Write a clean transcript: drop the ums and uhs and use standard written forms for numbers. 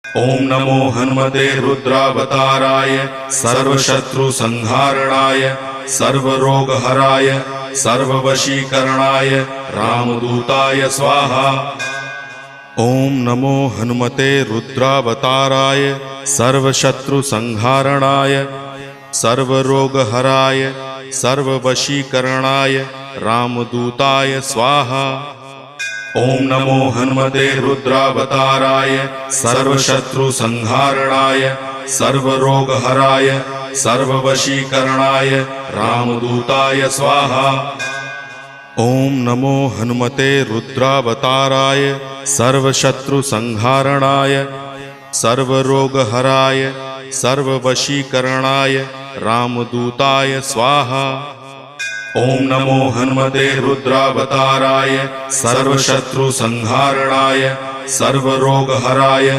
ओम नमो हनुमते रुद्रावताराय सर्वशत्रुसंहारणाय सर्वरोगहराय सर्ववशीकरणाय रामदूताय स्वाहा। ओम नमो हनुमते रुद्रावताराय सर्वशत्रुसंहारणाय सर्वरोगहराय सर्ववशीकरणाय रामदूताय स्वाहा। ओम नमो हनुमते रुद्रावताराय सर्वशत्रुसंहारणाय सर्वरोगहराय सर्ववशीकरणाय रामदूताय स्वाहा। ओम नमो हनुमते रुद्रावताराय सर्वशत्रुसंहारणाय सर्वरोगहराय सर्ववशीकरणाय रामदूताय स्वाहा। ओम नमो हनुमते रुद्रावताराय सर्वशत्रुसंहारणाय सर्वरोगहराय